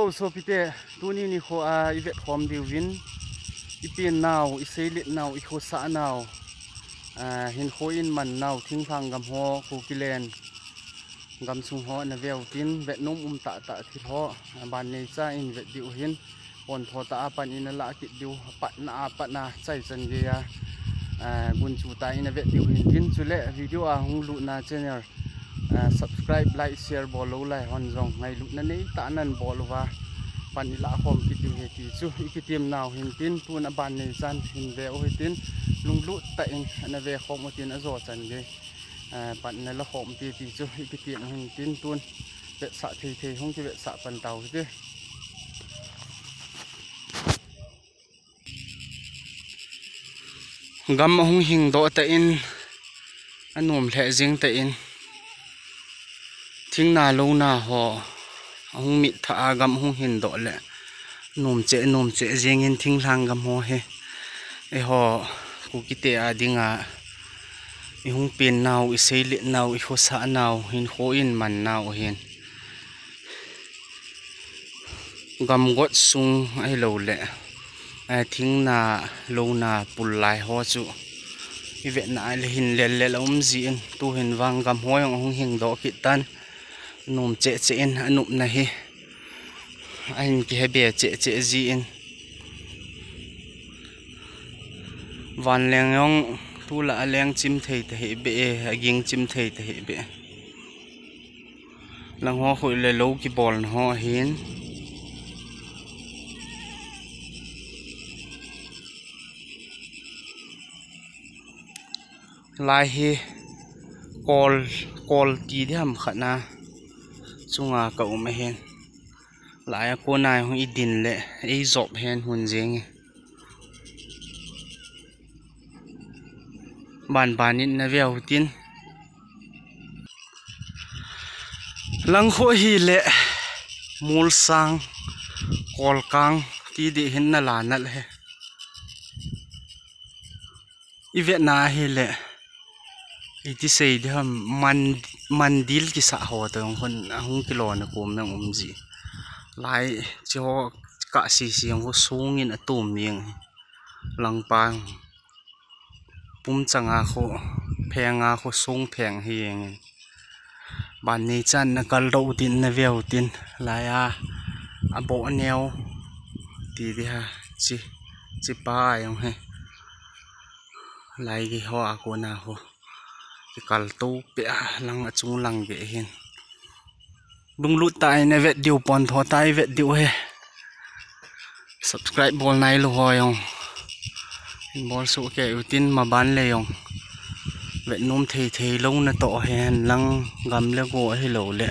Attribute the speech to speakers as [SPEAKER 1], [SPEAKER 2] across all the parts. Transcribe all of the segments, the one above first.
[SPEAKER 1] lo so pite tuni ni kho a ivet khom diu win ipin naw iseilit naw ikho sa naw hin kho in man naw thing phang gam ho ku kilen gam sung ho na veu tin vet num ta ta thi ho ban nei cha in vet diu hin on tho ta pan in la ki diu pat na chai chan ge ya gun chu ta in vet diu hin tin chule video a hung lu na channel subscribe like share bolo lai hon jong ngai lu na nei ta nan bolo wa pan ila khom ki diu he ti chu ikitim naw hin tin tun a ban nei chan hin ve o tin lung lu ta in na ve khom o tin a zo chan ge pan na la khom ti ti chu ikitim hin tin tun ve sa thei hung ki ve sa pan tau te gam hung hing do ta in anom le jing ta in thing na lo na ho hung mi tha gam hung hin do le nom che jing in thing lang gam ho he e ho ku ki te a dinga i hung pin naw i seili naw i kho sa naw hin kho in man naw hin gam got sung ai lo le thing na lo na pul lai ho chu i ve na le hin le ji in tu hin wang gam ho hung hing do ki tan nom che in anup na hi anh ki hebe che ji in van leng yong tu la leng chim thei te he be aging chim thei te he be lang ho khoi le lo ki bol ho hin lai hi kol ti dham khana chunga ka um hen lại cô này không ít tiền lệ ấy dọp hen hồn giếng bàn ít na veo tin lăng khô hi lệ mul sang kol kang ti đi hen na la nal he i vet na hi lệ iti sei dham mandil ki sa ho to hon hung kilo na kum na ji lại cho cả xì xiang có xuống in atom miếng lăng pang pum changa kho phenga kho sung pheng hieng ban nei chan na kal do tin na veo tin lại a bo neo ti di ha chi pa yong he lại gi ho a ko na ho ki kal to pe lang a chung lang ge hin lung lu tai na vet diu pon tho tai vet diu he subscribe bol nai lo hoyong bol su ke utin ma ban le yong vet nom thei lo na to hen lang gam le go he lo le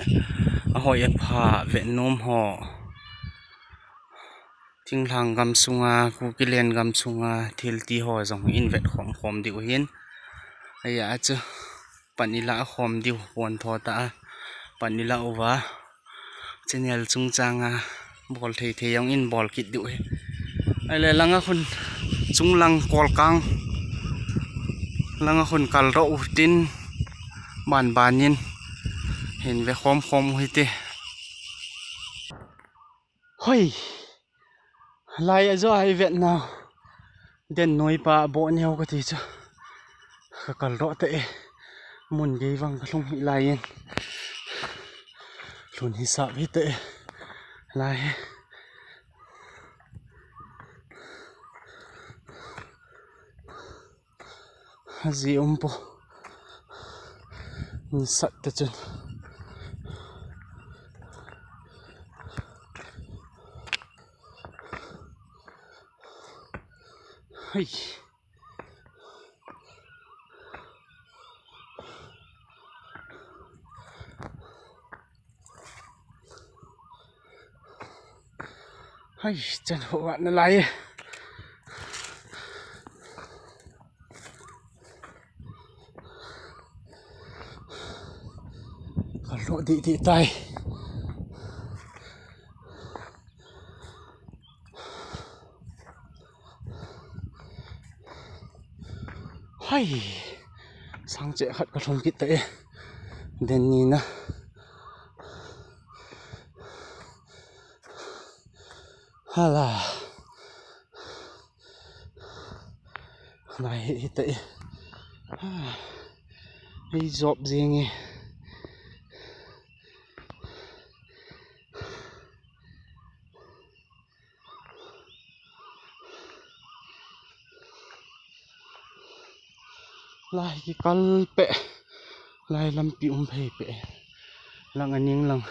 [SPEAKER 1] a hoi pha vet nom ho ting lang gam sunga ku kilen gam sunga thil ti ho jong in vet khom diu hin aya chu panila khom diu pon tho ta panila over channel chung changa bol thei yong in bol kit du he ai le langa khun chung lang kol kang langa khun kal ro tin banin hin ve khom hoite hoi lai azo ai vet now den noi pa bo neo ka ti chu kal ro te mun ge wang khlong hi lai in lun hi sa vi te lai hazi po ni sat te chun hai hai chân hộ bạn nó lái còn lộ thị tay hai sang trẻ hất cái thùng kít tệ đèn nhìn á hala lại tệ hay dọp gì nghe lại cái cal bẹ lại làm pium phê bẹ lăng anh những lăng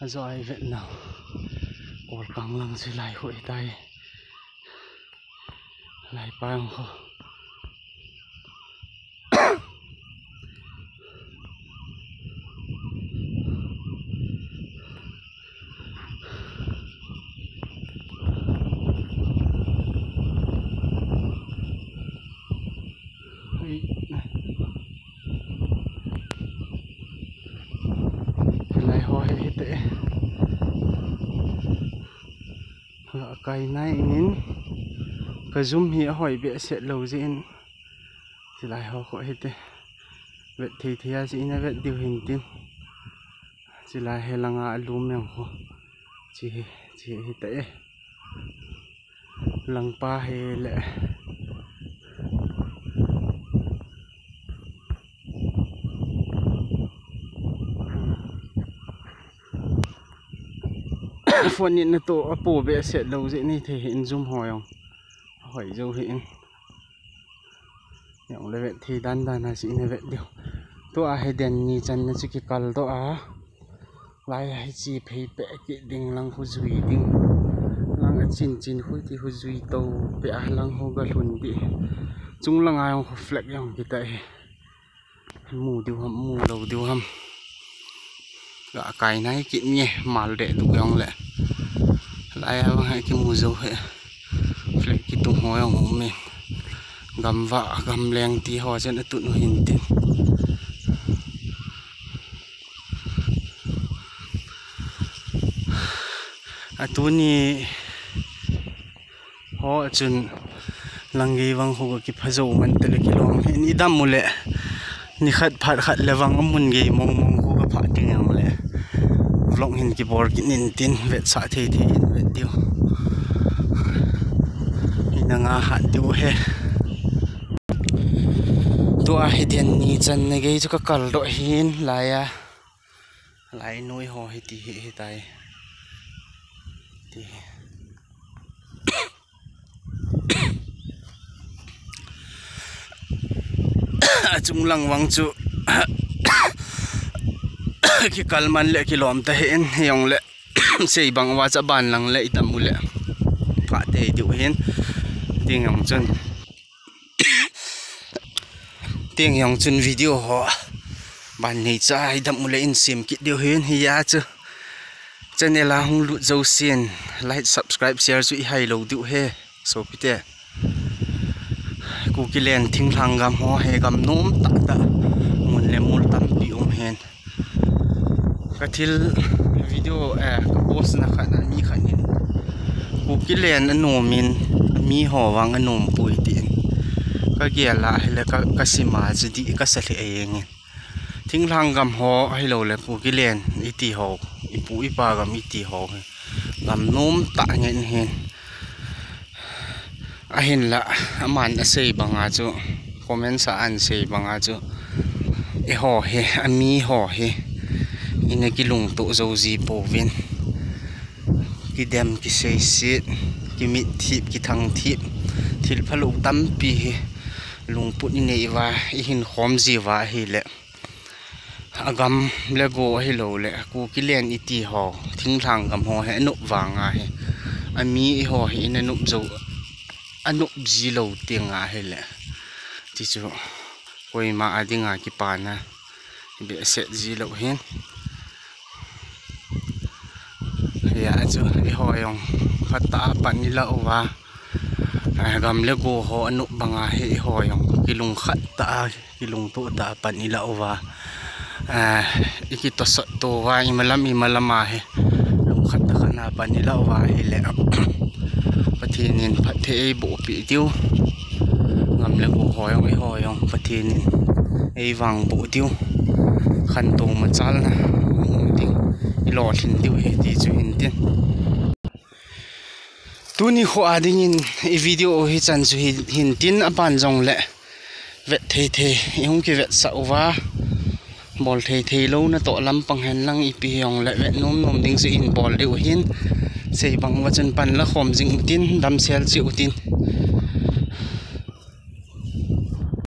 [SPEAKER 1] rồi vậy nào còn càng lăng sẽ lại hội tay lại băng không lại hỏi tệ là cái này nín cái zoom hiện hỏi bị sẽ lâu diễn thì lại họ gọi hết tệ vậy thì gì này vậy điều hình tin chỉ là hay là ngã lúm mèo ho chỉ hết tệ lăng pa hay lệ phone nhìn to Apple về sẽ lâu dễ này thì hiện zoom hỏi không hỏi dấu hiện nhận lại vậy thì đan là chỉ này vậy điều tôi hay đèn như chân nó chỉ cái cal tôi lại hay chỉ phải bẻ cái đinh lăng khu duy đinh lăng ở chín khu thì khu duy tàu bẻ lăng hồ gần luôn đi chúng lăng ai không flex không cái tay mù điều hầm mù đầu điều hầm gã cái này kiện nhẹ mà để đủ không lẽ lại hai cái mù dầu hệ flex cái tung hói không mình gầm vạ gầm leng tí họ sẽ nó tụt nó hình tin tu ni họ chun langi wang ho ki phazo man tele kilom ni dam mule ni khat phat khat lewang amun ge mong mong ko ka phat ting ang le vlog hin ki bor ki nin tin vet sa the the vet tiu inanga han tiu he to a hedian ni chan ne ge chu ka kal do hin laya lai noi ho hi ti hi tai ti chung lang wang chu ki kalman le ki lom ta hen yong le sei bang wa cha ban lang le itam mu le pha te du hen ting yong chun tiếng yong chun video ho ban nei cha idam mu le in sim ki deu hen hi ya chu channel la hung lu zo sien like subscribe share chu hai lo du he so pite ku ki len thing thang gam ho he gam nom ta ta mun le mul tam pi hen ka thil video post na khan mi khan in ku ki len anomin mi ho wang anom pui tin ka ge la hele ka sima chi di ka sa le eng thing thang gam ho hai lo le ku ki len i ti ho i pu i pa gam i ti ho gam nom ta ngen hen a hin la aman a sei banga chu comment sa an sei banga chu e ho he ami ho he ina ki lung to zo ji po vin ki dem ki sei sit ki mit thip ki thang thip thil phalu tam pi lung put ni nei wa i hin khom ji wa hi le agam le go hi lo le ku ki len i ti ho thing thang gam ho he no wanga he ami ho hi ina nup zo anu ji lo tinga hele ti chu koi ma adinga ki pana be set ji lo hin ya chu i hoyong phata panila owa gam le go ho anu banga he hoyong kilung khat ta kilung to ta panila owa iki to sa to wa imalama he lung khat ta kana panila owa hele pathinin pathe bo pi tiu ngam le go hoyong pathinin ei wang bo tiu khan to ma chal na ting i lo thin tiu he ti chu in tin tu ni kho ading in i video hi chan chu hin tin apan jong le vet thei ihung ki vet sauwa bol thei lo na to lampang hen lang ipi yong le vet nom ding se in bol deuh hin sei bang wa chan pan la khom jing tin dam sel chi utin